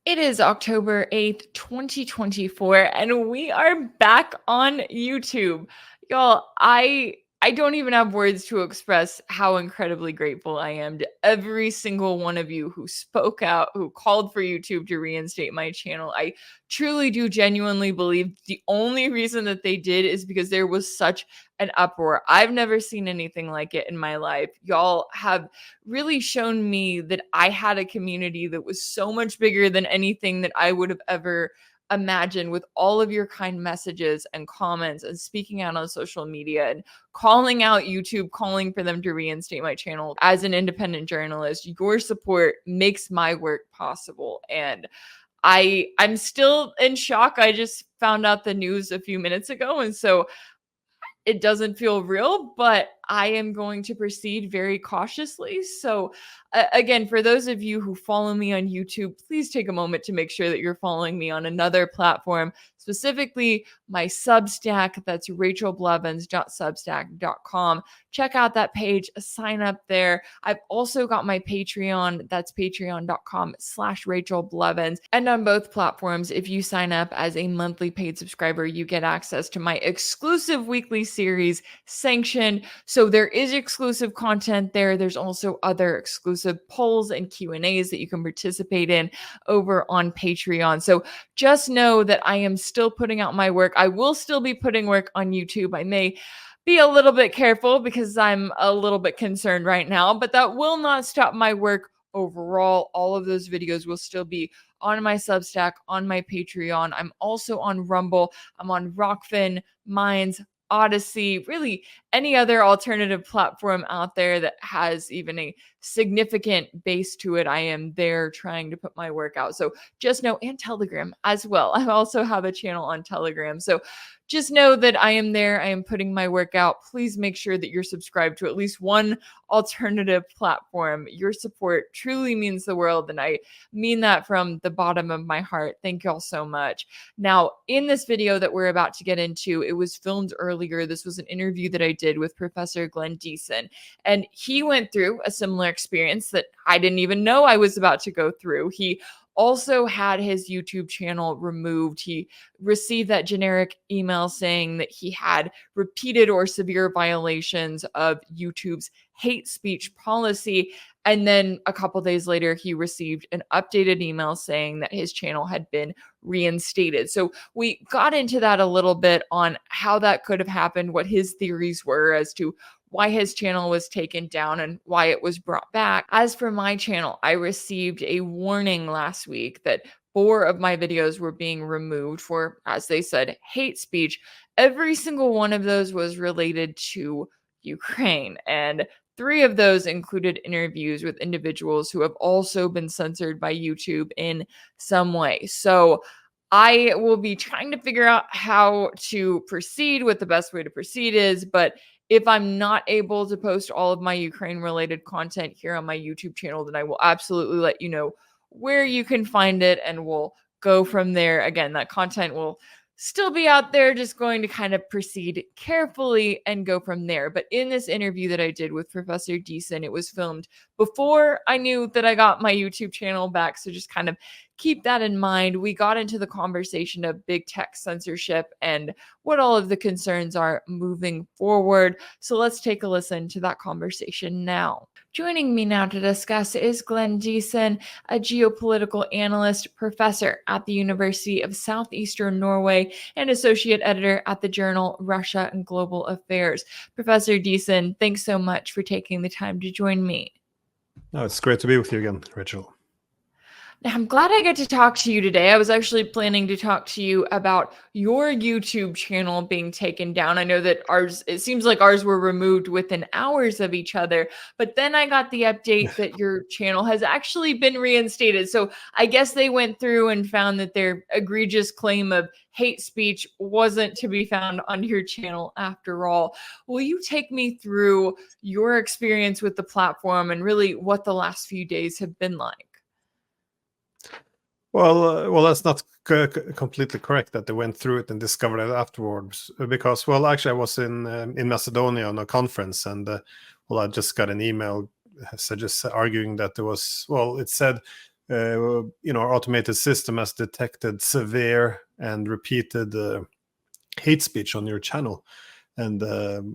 It is October 8th, 2024, and we are back on YouTube. Y'all, I don't even have words to express how incredibly grateful I am to every single one of you who spoke out, who called for YouTube to reinstate my channel. I truly do genuinely believe the only reason that they did is because there was such an uproar. I've never seen anything like it in my life. Y'all have really shown me that I had a community that was so much bigger than anything that I would have ever imagined, with all of your kind messages and comments and speaking out on social media and calling out YouTube, calling for them to reinstate my channel. As an independent journalist, your support makes my work possible. And I'm still in shock. I just found out the news a few minutes ago, and so it doesn't feel real, but I am going to proceed very cautiously. So, again, for those of you who follow me on YouTube, please take a moment to make sure that you're following me on another platform, specifically my Substack. That's rachelblevins.substack.com. Check out that page, sign up there. I've also got my Patreon. That's patreon.com/rachelblevins. And on both platforms, if you sign up as a monthly paid subscriber, you get access to my exclusive weekly series, Sanctioned. So there is exclusive content there. There's also other exclusive polls and Q&As that you can participate in over on Patreon. So just know that I am still putting out my work. I will still be putting work on YouTube. I may be a little bit careful because I'm a little bit concerned right now, but that will not stop my work overall. All of those videos will still be on my Substack, on my Patreon. I'm also on Rumble. I'm on Rockfin, Minds, Odyssey, really any other alternative platform out there that has even a significant base to it. I am there trying to put my work out. So just know, and Telegram as well. I also have a channel on Telegram. So just know that I am there. I am putting my work out. Please make sure that you're subscribed to at least one alternative platform. Your support truly means the world, and I mean that from the bottom of my heart. Thank y'all so much. Now, in this video that we're about to get into, it was filmed earlier. This was an interview that I did with Professor Glenn Diesen, and he went through a similar experience that I didn't even know I was about to go through. He also had his YouTube channel removed. He received that generic email saying that he had repeated or severe violations of YouTube's hate speech policy. And then a couple days later, he received an updated email saying that his channel had been reinstated. So we got into that a little bit on how that could have happened, what his theories were as to why his channel was taken down and why it was brought back. As for my channel, I received a warning last week that 4 of my videos were being removed for, as they said, hate speech. Every single one of those was related to Ukraine, and 3 of those included interviews with individuals who have also been censored by YouTube in some way. So I will be trying to figure out how to proceed, what the best way to proceed is, but if I'm not able to post all of my Ukraine related content here on my YouTube channel, then I will absolutely let you know where you can find it, and we'll go from there. Again, that content will still be out there, just going to kind of proceed carefully and go from there. But in this interview that I did with Professor Diesen, it was filmed before I knew that I got my YouTube channel back. So just kind of keep that in mind. We got into the conversation of big tech censorship and what all of the concerns are moving forward. So let's take a listen to that conversation now. Joining me now to discuss is Glenn Diesen, a geopolitical analyst, professor at the University of South-Eastern Norway, and associate editor at the journal Russia and Global Affairs. Professor Diesen, thanks so much for taking the time to join me. No, it's great to be with you again, Rachel. Now, I'm glad I get to talk to you today. I was actually planning to talk to you about your YouTube channel being taken down. I know that it seems like ours were removed within hours of each other, but then I got the update that your channel has actually been reinstated. So I guess they went through and found that their egregious claim of hate speech wasn't to be found on your channel after all. Will you take me through your experience with the platform and really what the last few days have been like? Well, that's not completely correct that they went through it and discovered it afterwards. Because, well, actually, I was in Macedonia on a conference, and I just got an email just arguing that there was, well, it said our automated system has detected severe and repeated hate speech on your channel. And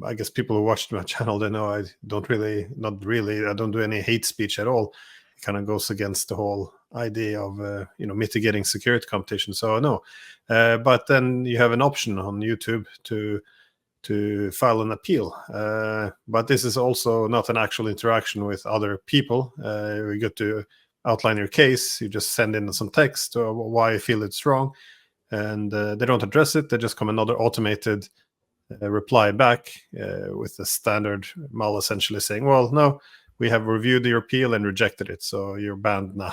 I guess people who watched my channel, they know I don't do any hate speech at all. It kind of goes against the whole idea of mitigating security competition. So no, but then you have an option on YouTube to file an appeal. But this is also not an actual interaction with other people. You get to outline your case. You just send in some text or why you feel it's wrong, and they don't address it. They just come another automated reply back with the standard mail, essentially saying, well, no, we have reviewed your appeal and rejected it, so you're banned now.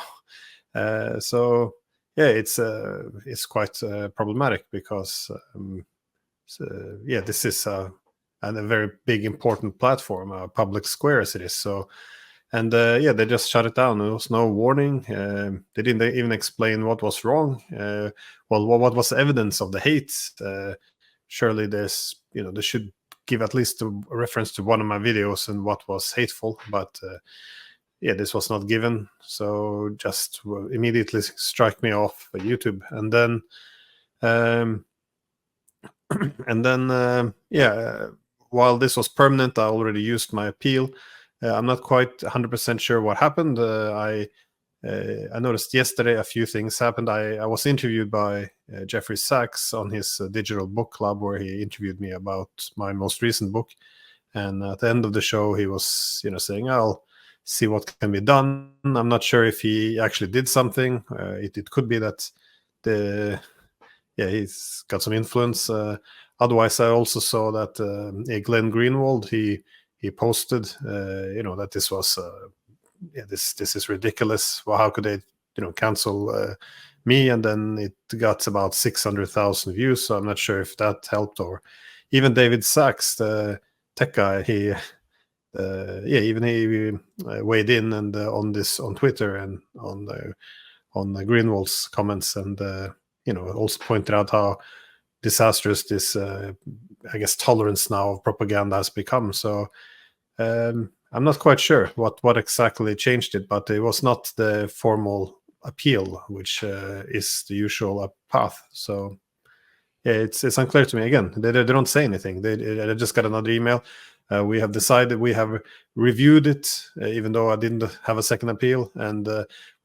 So yeah, it's quite problematic because this is a very big important platform, a public square as it is. So, and they just shut it down. There was no warning. They didn't even explain what was wrong. Well, what was the evidence of the hate? Surely there should give at least a reference to one of my videos and what was hateful, but this was not given. So just immediately strike me off YouTube. And then while this was permanent, I already used my appeal. I'm not quite 100% sure what happened. I noticed yesterday a few things happened. I was interviewed by Jeffrey Sachs on his digital book club, where he interviewed me about my most recent book. And at the end of the show, he was, saying, "I'll see what can be done." I'm not sure if he actually did something. It could be that he's got some influence. Otherwise, I also saw that Glenn Greenwald, he posted, that this was this is ridiculous. Well, how could they, cancel me? And then it got about 600,000 views. So I'm not sure if that helped. Or even David Sachs, the tech guy, he weighed in and on Twitter and on Greenwald's comments, and also pointed out how disastrous this I guess tolerance now of propaganda has become. So I'm not quite sure what exactly changed it, but it was not the formal appeal, which is the usual path. So yeah, it's unclear to me. Again, they don't say anything. They just got another email. We have decided, we have reviewed it, even though I didn't have a second appeal, and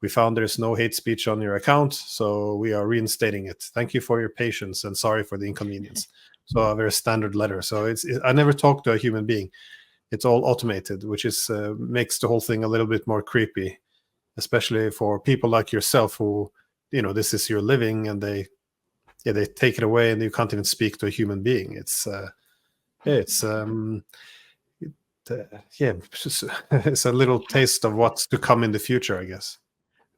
we found there's no hate speech on your account, so we are reinstating it. Thank you for your patience and sorry for the inconvenience. So a very standard letter. So I never talked to a human being. It's all automated, which is makes the whole thing a little bit more creepy, especially for people like yourself who, this is your living, and they take it away and you can't even speak to a human being. It's it's a little taste of what's to come in the future, I guess.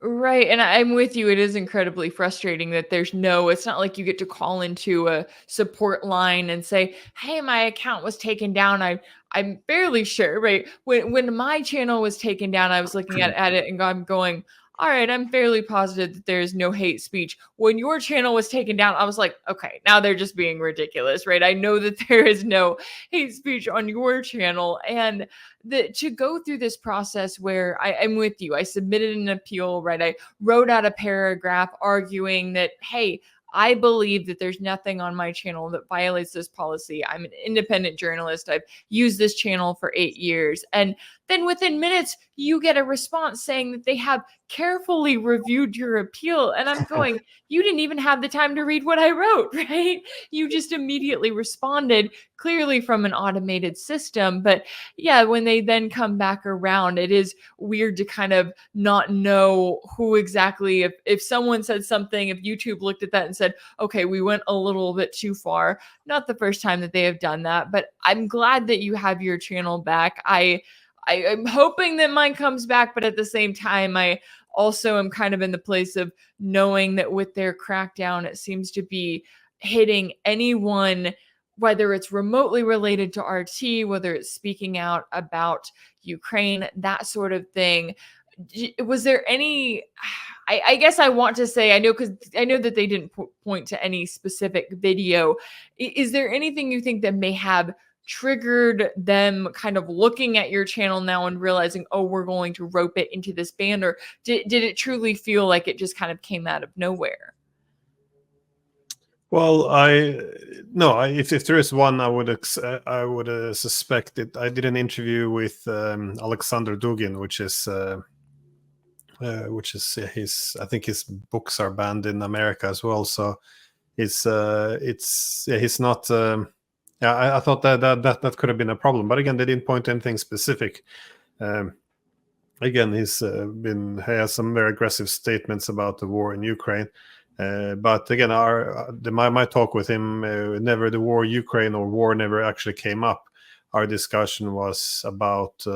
Right. And I'm with you. It is incredibly frustrating that it's not like you get to call into a support line and say, "Hey, my account was taken down." I'm fairly sure, right? When my channel was taken down, I was looking at it and I'm going, all right, I'm fairly positive that there's no hate speech. When your channel was taken down, I was like, okay, now they're just being ridiculous, right? I know that there is no hate speech on your channel. And to go through this process where I'm with you, I submitted an appeal, right? I wrote out a paragraph arguing that, hey, I believe that there's nothing on my channel that violates this policy. I'm an independent journalist. I've used this channel for 8 years. And then within minutes, you get a response saying that they have carefully reviewed your appeal. And I'm going, you didn't even have the time to read what I wrote, right? You just immediately responded, clearly from an automated system. But yeah, when they then come back around, it is weird to kind of not know who exactly, if someone said something, if YouTube looked at that and said, okay, we went a little bit too far. Not the first time that they have done that, but I'm glad that you have your channel back. I'm hoping that mine comes back, but at the same time, I also am kind of in the place of knowing that with their crackdown, it seems to be hitting anyone, whether it's remotely related to RT, whether it's speaking out about Ukraine, that sort of thing. Was there any, I guess I want to say, I know that they didn't point to any specific video. Is there anything you think that may have triggered them kind of looking at your channel now and realizing, oh, we're going to rope it into this ban? Or did it truly feel like it just kind of came out of nowhere? Well, if there is one, I would suspect it. I did an interview with Alexander Dugin, which is his. I think his books are banned in America as well. So he's not. I thought that could have been a problem, but again, they didn't point to anything specific. Again, he has some very aggressive statements about the war in Ukraine. But again, my talk with him, never the war Ukraine or war never actually came up. Our discussion was about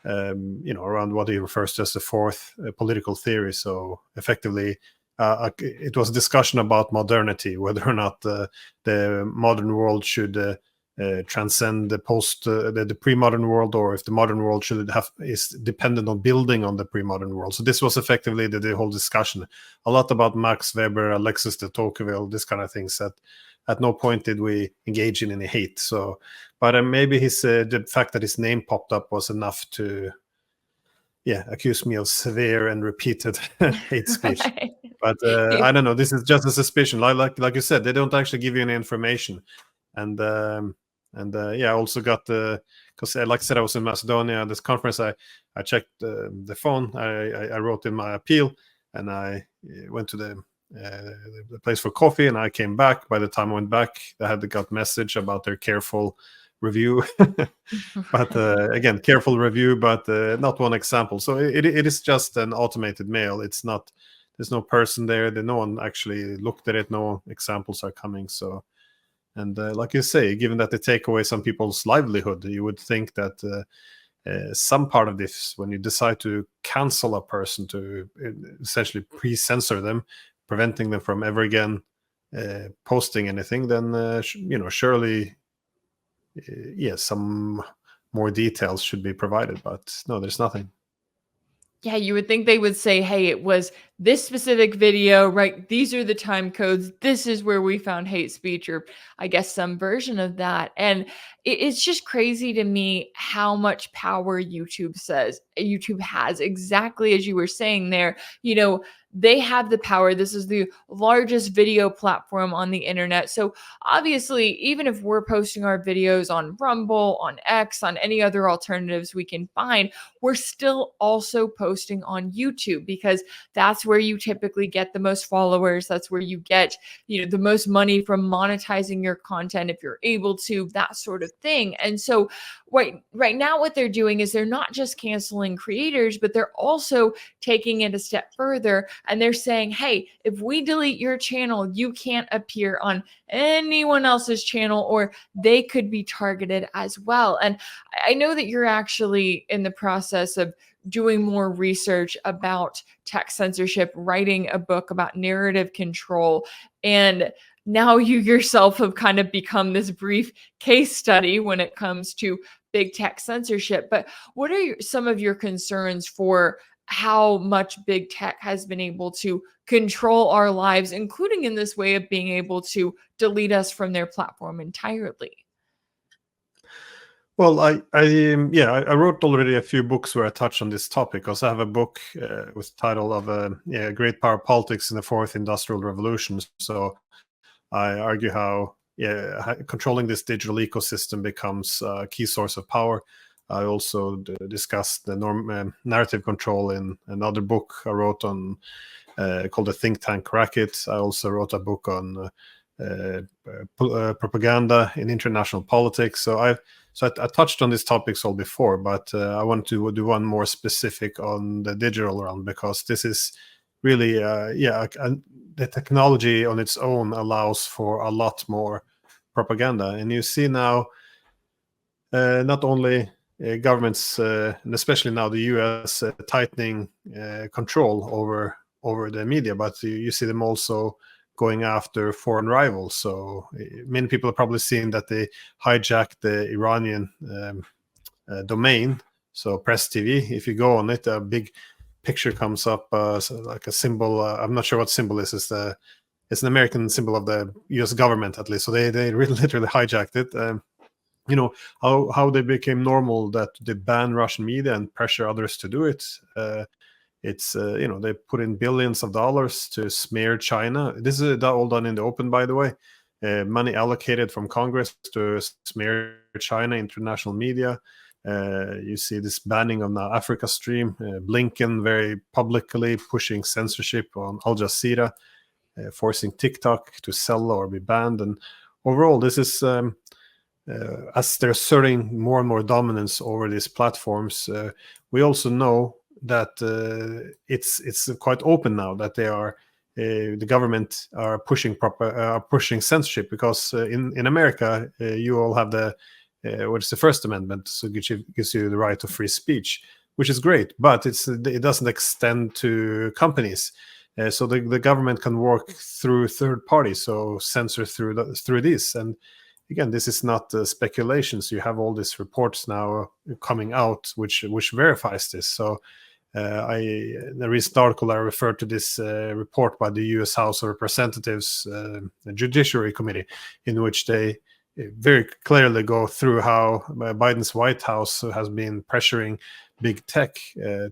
around what he refers to as the fourth political theory. So effectively, it was a discussion about modernity, whether or not the modern world should transcend the pre-modern world, or if the modern world is dependent on building on the pre-modern world. So this was effectively the whole discussion. A lot about Max Weber, Alexis de Tocqueville, this kind of things. That at no point did we engage in any hate. So, but maybe the fact that his name popped up was enough to accuse me of severe and repeated hate speech. Right. But I don't know. This is just a suspicion. Like you said, they don't actually give you any information. And I also got because like I said, I was in Macedonia at this conference. I checked the phone. I wrote in my appeal, and I went to the place for coffee, and I came back. By the time I went back, I had got message about their careful review. But again, careful review, but not one example. So it is just an automated mail. It's not. There's no person there. No one actually looked at it. No examples are coming. So. And like you say, given that they take away some people's livelihood, you would think that some part of this, when you decide to cancel a person, to essentially pre-censor them, preventing them from ever again posting anything, then surely, some more details should be provided. But no, there's nothing. Yeah, you would think they would say, hey, it was this specific video, right? These are the time codes. This is where we found hate speech, or I guess some version of that. And it's just crazy to me how much power YouTube has, exactly as you were saying there. They have the power. This is the largest video platform on the internet. So obviously, even if we're posting our videos on Rumble, on X, on any other alternatives we can find, we're still also posting on YouTube, because that's where you typically get the most followers. That's where you get, the most money from monetizing your content, if you're able to, that sort of thing. And so right now, what they're doing is they're not just canceling creators, but they're also taking it a step further. And they're saying, hey, if we delete your channel, you can't appear on anyone else's channel, or they could be targeted as well. And I know that you're actually in the process of doing more research about tech censorship, writing a book about narrative control. And now you yourself have kind of become this brief case study when it comes to big tech censorship. But what are some of your concerns for how much big tech has been able to control our lives, including in this way of being able to delete us from their platform entirely? Well, I wrote already a few books where I touch on this topic, because I have a book with the title of Great Power Politics in the Fourth Industrial Revolution. So I argue how controlling this digital ecosystem becomes a key source of power. I also discussed the narrative control in another book I wrote on called The Think Tank Racket. I also wrote a book on propaganda in international politics. So I touched on these topics all before, but I want to do one more specific on the digital realm, because this is really, the technology on its own allows for a lot more propaganda. And you see now, not only governments, and especially now the US, tightening control over the media, but you see them also going after foreign rivals. So many people have probably seen that they hijacked the Iranian domain. So Press TV, if you go on it, a big picture comes up, like a symbol. I'm not sure what symbol this is. It's an American symbol of the U.S. government, at least. So they really literally hijacked it. you know, how they became normal that they ban Russian media and pressure others to do it. It's you know, they put in billions of dollars to smear China. This is all done in the open, by the way. Money allocated from Congress to smear China international media. You see this banning of now Africa Stream. Blinken very publicly pushing censorship on Al Jazeera, forcing TikTok to sell or be banned. And overall, this is as they're asserting more and more dominance over these platforms. We also know that it's quite open now that they are the government are pushing censorship, because in America you all have the what is the First Amendment, so gives you the right to free speech, which is great, but it doesn't extend to companies. So the government can work through third parties, so censor through this. And again, this is not speculation. So you have all these reports now coming out which verifies this. So the recent article I referred to this report by the U.S. House of Representatives the Judiciary Committee, in which they very clearly go through how Biden's White House has been pressuring big tech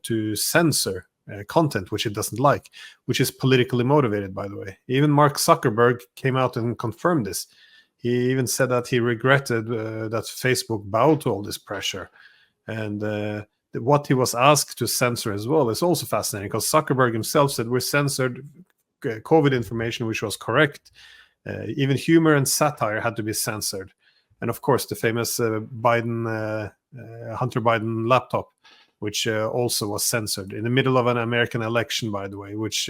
to censor content which it doesn't like, which is politically motivated, by the way. Even Mark Zuckerberg came out and confirmed this. He even said that he regretted that Facebook bowed to all this pressure. And what he was asked to censor as well is also fascinating, because Zuckerberg himself said we censored COVID information which was correct. Even humor and satire had to be censored. And of course, the famous Hunter Biden laptop, which also was censored in the middle of an American election, by the way, which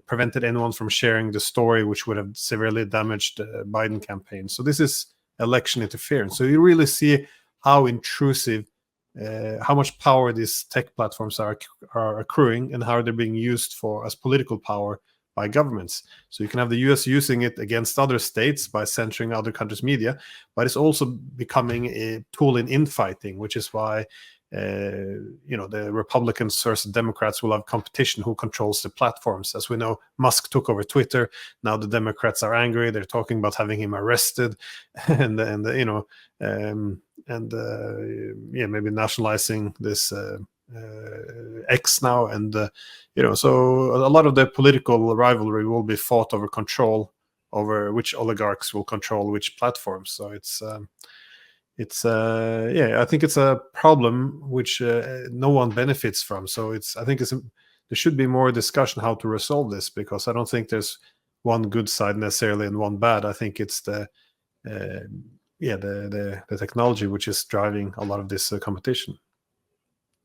prevented anyone from sharing the story, which would have severely damaged the Biden campaign. So this is election interference. So you really see how intrusive, how much power these tech platforms are accruing, and how they're being used as political power by governments. So you can have the US using it against other states by censoring other countries' media, but it's also becoming a tool in infighting, which is why the Republicans versus Democrats will have competition who controls the platforms. As we know, Musk took over Twitter. Now the Democrats are angry. They're talking about having him arrested, and maybe nationalizing this X now, and so a lot of the political rivalry will be fought over control, over which oligarchs will control which platforms. So I think it's a problem which no one benefits from. So there should be more discussion how to resolve this, because I don't think there's one good side necessarily and one bad. I think it's the technology which is driving a lot of this competition.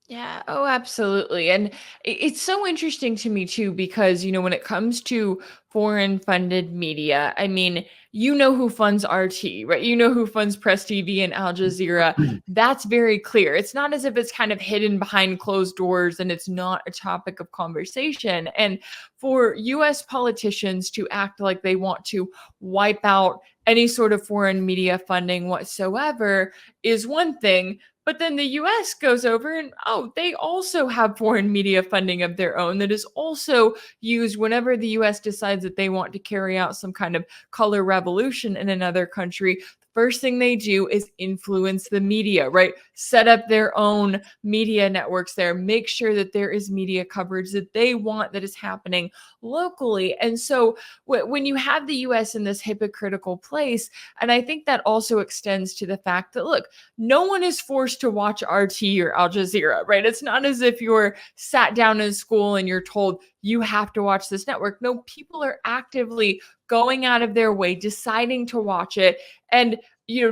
Yeah. Oh, absolutely. And it's so interesting to me too, because, when it comes to foreign funded media, I mean, who funds RT, right? Who funds Press TV and Al Jazeera. That's very clear. It's not as if it's kind of hidden behind closed doors and it's not a topic of conversation. And for US politicians to act like they want to wipe out any sort of foreign media funding whatsoever is one thing. But then the US goes over and, they also have foreign media funding of their own that is also used whenever the US decides that they want to carry out some kind of color revolution in another country. First thing they do is influence the media, right? Set up their own media networks there, make sure that there is media coverage that they want that is happening locally. And so when you have the US in this hypocritical place, and I think that also extends to the fact that, look, no one is forced to watch RT or Al Jazeera, right? It's not as if you're sat down in school and you're told you have to watch this network. No, people are actively going out of their way, deciding to watch it, and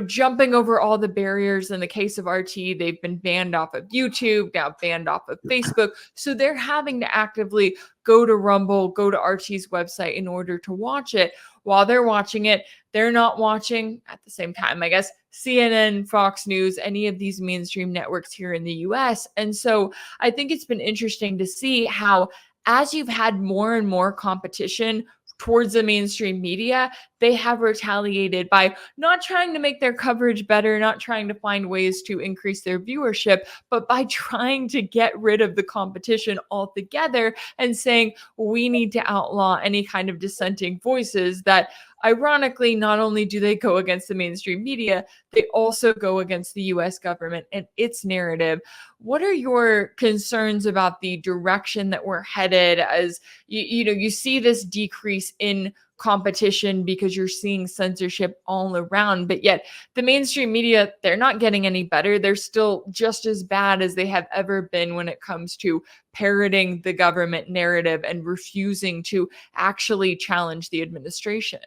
jumping over all the barriers. In the case of RT, they've been banned off of YouTube, now banned off of Facebook. So they're having to actively go to Rumble, go to RT's website in order to watch it. While they're watching it, they're not watching at the same time, I guess, CNN, Fox News, any of these mainstream networks here in the US. And so I think it's been interesting to see how, as you've had more and more competition towards the mainstream media, they have retaliated by not trying to make their coverage better, not trying to find ways to increase their viewership, but by trying to get rid of the competition altogether and saying, we need to outlaw any kind of dissenting voices that ironically, not only do they go against the mainstream media, they also go against the US government and its narrative. What are your concerns about the direction that we're headed as you see this decrease in competition because you're seeing censorship all around, but yet the mainstream media, they're not getting any better. They're still just as bad as they have ever been when it comes to parroting the government narrative and refusing to actually challenge the administration.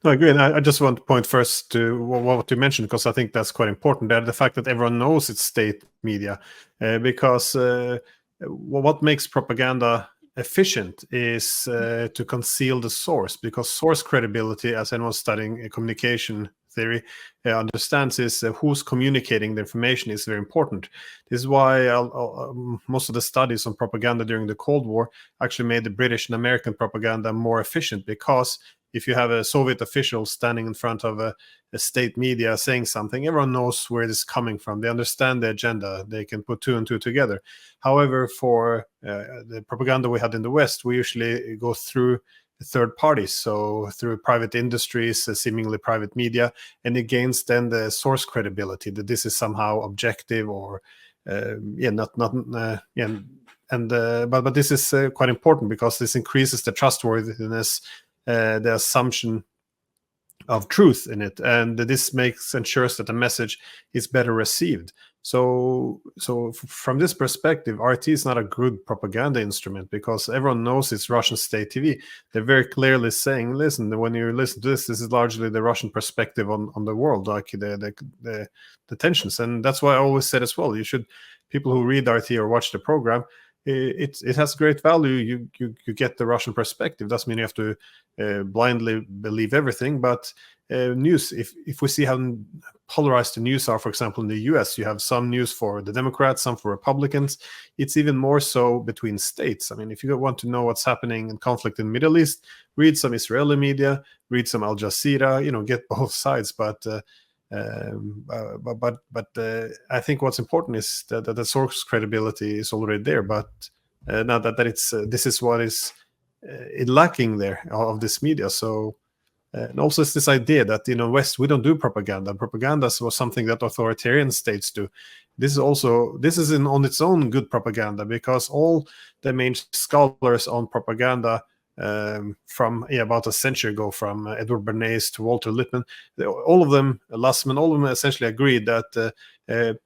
No, I agree. And I just want to point first to what you mentioned, because I think that's quite important. That the fact that everyone knows it's state media, because what makes propaganda efficient is to conceal the source, because source credibility, as anyone studying communication theory understands, is who's communicating the information is very important. This is why most of the studies on propaganda during the Cold War actually made the British and American propaganda more efficient, because if you have a Soviet official standing in front of a state media saying something, everyone knows where it is coming from. They understand the agenda. They can put two and two together. However, for the propaganda we had in the West, we usually go through third parties, so through private industries, seemingly private media, and it gains then the source credibility that this is somehow objective or but this is quite important, because this increases the trustworthiness, the assumption of truth in it, and this ensures that the message is better received. So from this perspective, RT is not a good propaganda instrument, because everyone knows it's Russian state TV. They're very clearly saying, listen, when you listen to this is largely the Russian perspective on the world, like the tensions. And that's why I always said as well, people who read RT or watch the program, it has great value. You get the Russian perspective. Doesn't mean you have to blindly believe everything, but news, if we see how polarized the news are, for example, in the US, you have some news for the Democrats, some for Republicans. It's even more so between states. I mean, if you want to know what's happening in conflict in the Middle East, read some Israeli media, read some Al Jazeera, get both sides. But I think what's important is that the source credibility is already there. But now that it's this is what is lacking there of this media. So and also it's this idea that West, we don't do propaganda. Propaganda was something that authoritarian states do. This is on its own good propaganda, because all the main scholars on propaganda from about a century ago, from Edward Bernays to Walter Lippmann, all of them, Lussmann, all of them essentially agreed that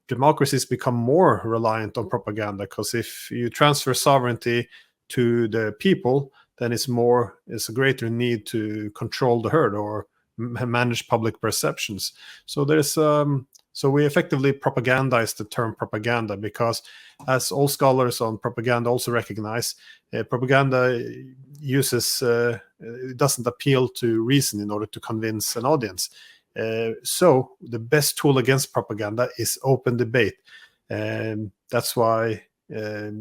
democracies become more reliant on propaganda, because if you transfer sovereignty to the people, then it's a greater need to control the herd or manage public perceptions. So so we effectively propagandize the term propaganda, because as all scholars on propaganda also recognize, propaganda it doesn't appeal to reason in order to convince an audience. So the best tool against propaganda is open debate. And that's why back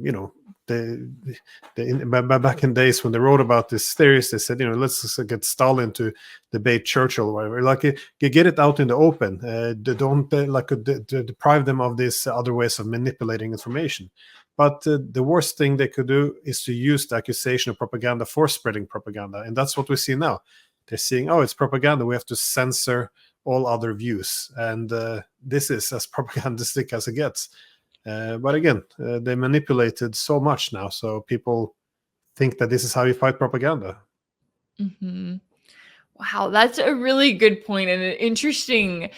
in days when they wrote about this theories, they said, let's get Stalin to debate Churchill or whatever. Like, you get it out in the open. Don't deprive them of these other ways of manipulating information. But the worst thing they could do is to use the accusation of propaganda for spreading propaganda, and that's what we see now. They're saying, "Oh, it's propaganda. We have to censor all other views," and this is as propagandistic as it gets. But again, they manipulated so much now, so people think that this is how you fight propaganda. Mm-hmm. Wow, that's a really good point and an interesting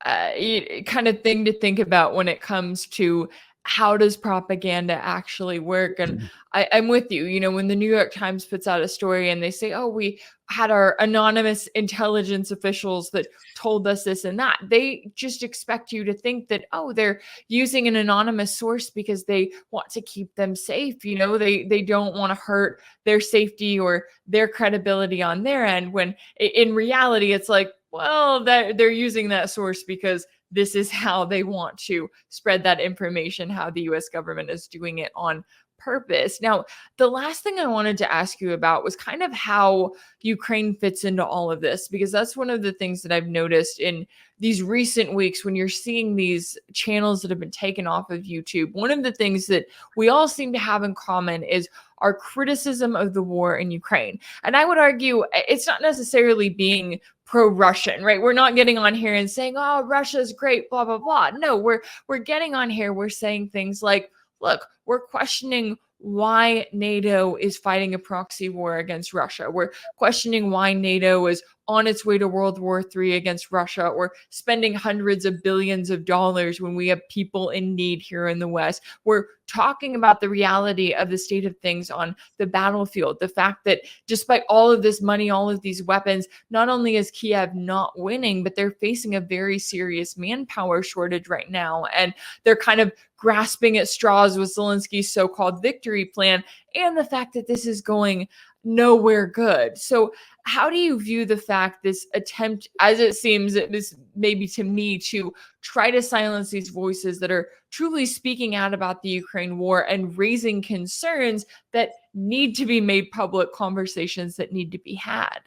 kind of thing to think about when it comes to how does propaganda actually work. And I'm with you. When the New York Times puts out a story and they say, oh, we had our anonymous intelligence officials that told us this and that, they just expect you to think that, oh, they're using an anonymous source because they want to keep them safe. They don't want to hurt their safety or their credibility on their end, when in reality, it's like, well, they're using that source because this is how they want to spread that information, how the US government is doing it on purpose. Now, the last thing I wanted to ask you about was kind of how Ukraine fits into all of this, because that's one of the things that I've noticed in these recent weeks when you're seeing these channels that have been taken off of YouTube. One of the things that we all seem to have in common is our criticism of the war in Ukraine. And I would argue it's not necessarily being pro-Russian, right? We're not getting on here and saying, "Oh, Russia's great, blah blah blah." No, we're getting on here. We're saying things like, "Look, we're questioning why NATO is fighting a proxy war against Russia. We're questioning why NATO is on its way to World War III against Russia, or spending hundreds of billions of dollars when we have people in need here in the West. We're talking about the reality of the state of things on the battlefield. The fact that despite all of this money, all of these weapons, not only is Kiev not winning, but they're facing a very serious manpower shortage right now. And they're kind of grasping at straws with Zelensky's so-called victory plan, and the fact that this is going nowhere good. So how do you view the fact this attempt, as it seems, this maybe to me, to try to silence these voices that are truly speaking out about the Ukraine war and raising concerns that need to be made public, conversations that need to be had?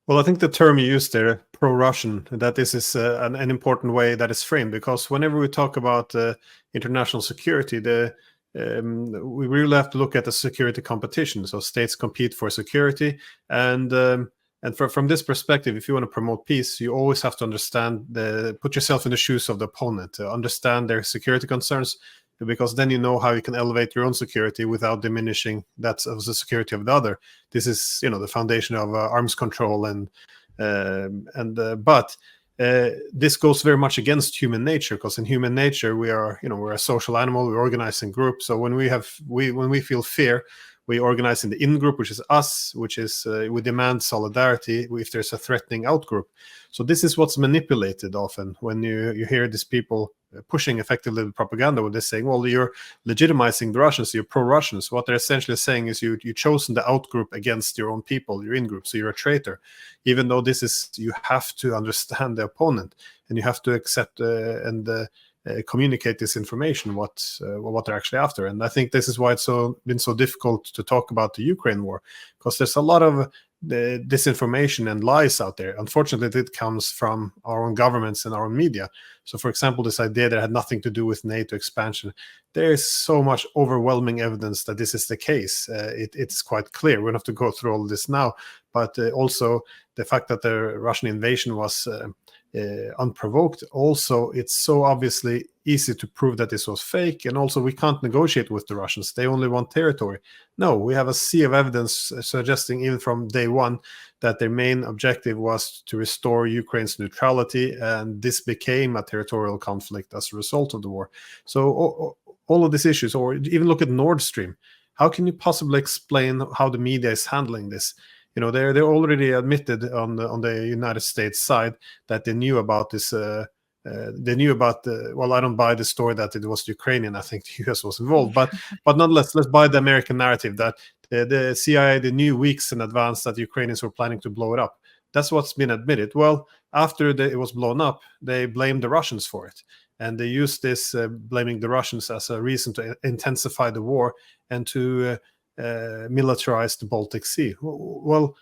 Well, I think the term you used there, pro-Russian, that this is an important way that is framed, because whenever we talk about international security, we really have to look at the security competition. So states compete for security, and from this perspective, if you want to promote peace, you always have to put yourself in the shoes of the opponent, understand their security concerns, because then you know how you can elevate your own security without diminishing that of the security of the other. This is, the foundation of arms control, but this goes very much against human nature, because in human nature we're a social animal. We organize in groups. So when we feel fear, we organize in the in-group, which is us, which is we demand solidarity if there's a threatening out-group. So this is what's manipulated often when you hear these people pushing effectively the propaganda, where they're saying, well, you're legitimizing the Russians, you're pro-Russians. What they're essentially saying is you've chosen the out-group against your own people, your in-group, so you're a traitor. Even though you have to understand the opponent, and you have to accept and communicate this information, what they're actually after. And I think this is why it's been so difficult to talk about the Ukraine war, because there's a lot of disinformation and lies out there. Unfortunately, it comes from our own governments and our own media. So, for example, this idea that it had nothing to do with NATO expansion, there is so much overwhelming evidence that this is the case. It's quite clear. We don't have to go through all of this now, but also the fact that the Russian invasion was unprovoked. Also, it's so obviously easy to prove that this was fake, and also we can't negotiate with the Russians. They only want territory. No, we have a sea of evidence suggesting, even from day one, that their main objective was to restore Ukraine's neutrality, and this became a territorial conflict as a result of the war. So all of these issues, or even look at Nord Stream, how can you possibly explain how the media is handling this? They're already admitted on the United States side that they knew about this. They knew about well, I don't buy the story that it was Ukrainian. I think the US was involved, but nonetheless, let's buy the American narrative that the CIA, they knew weeks in advance that the Ukrainians were planning to blow it up. That's what's been admitted. Well, after it was blown up, they blamed the Russians for it. And they used this blaming the Russians as a reason to intensify the war and to militarize the Baltic Sea. Well,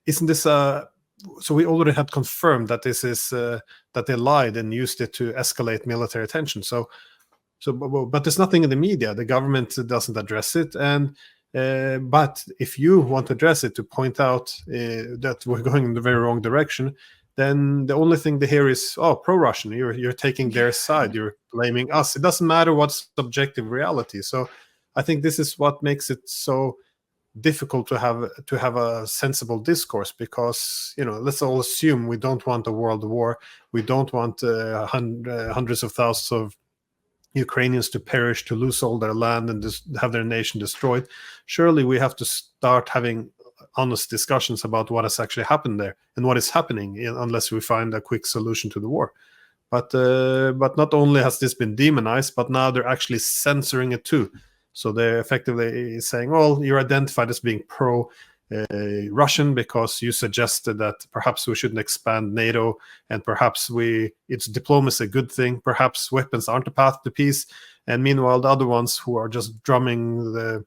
isn't this so we already had confirmed that this is that they lied and used it to escalate military tension. But there's nothing in the media. The government doesn't address it, and but if you want to address it, to point out that we're going in the very wrong direction, then the only thing they hear is, oh, pro-Russian. You're taking their side. You're blaming us. It doesn't matter what's subjective reality. So I think this is what makes it so difficult to have a sensible discourse, because let's all assume we don't want a world war. We don't want hundreds of thousands of Ukrainians to perish, to lose all their land, and just have their nation destroyed. Surely we have to start having honest discussions about what has actually happened there and what is happening, unless we find a quick solution to the war. But not only has this been demonized, but now they're actually censoring it too. So they're effectively saying, well, you're identified as being pro-Russian because you suggested that perhaps we shouldn't expand NATO, and perhaps it's diplomacy a good thing. Perhaps weapons aren't the path to peace. And meanwhile, the other ones who are just drumming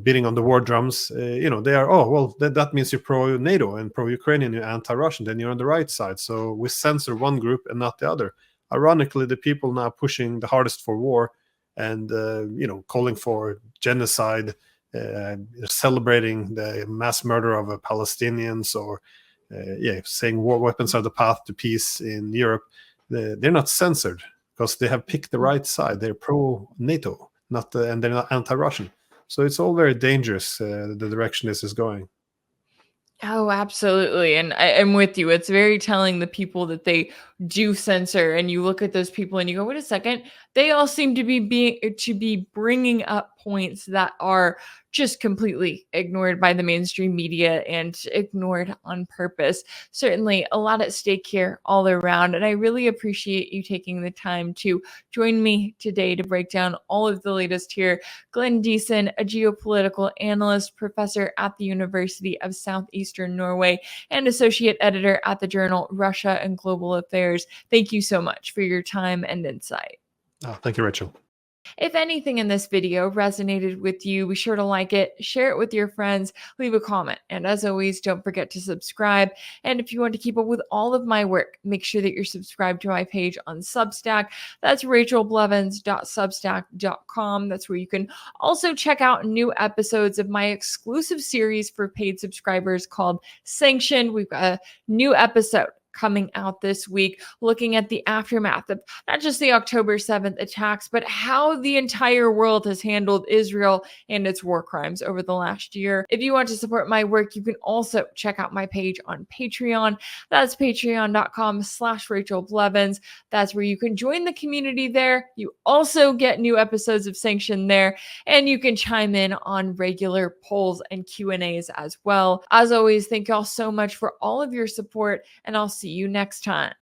beating on the war drums, they are, that means you're pro-NATO and pro-Ukrainian, you're anti-Russian, then you're on the right side. So we censor one group and not the other. Ironically, the people now pushing the hardest for war and calling for genocide celebrating the mass murder of Palestinians, or saying war weapons are the path to peace in Europe, they're not censored because they have picked the right side. They're pro-NATO, and they're not anti-Russian. So it's all very dangerous, the direction this is going. Oh, absolutely. And I am with you. It's very telling, the people that they do censor, and you look at those people and you go, wait a second, they all seem to be bringing up points that are just completely ignored by the mainstream media and ignored on purpose. Certainly a lot at stake here all around. And I really appreciate you taking the time to join me today to break down all of the latest here. Glenn Diesen, a geopolitical analyst, professor at the University of South-Eastern Norway, and associate editor at the journal Russia and Global Affairs. Thank you so much for your time and insight. Oh, thank you, Rachel. If anything in this video resonated with you, be sure to like it, share it with your friends, leave a comment. And as always, don't forget to subscribe. And if you want to keep up with all of my work, make sure that you're subscribed to my page on Substack. That's rachelblevins.substack.com. That's where you can also check out new episodes of my exclusive series for paid subscribers called Sanctioned. We've got a new episode coming out this week, looking at the aftermath of not just the October 7th attacks, but how the entire world has handled Israel and its war crimes over the last year. If you want to support my work, you can also check out my page on Patreon. That's patreon.com/Rachel Blevins. That's where you can join the community there. You also get new episodes of Sanction there, and you can chime in on regular polls and Q&As as well. As always, thank y'all so much for all of your support, and I'll see you next time.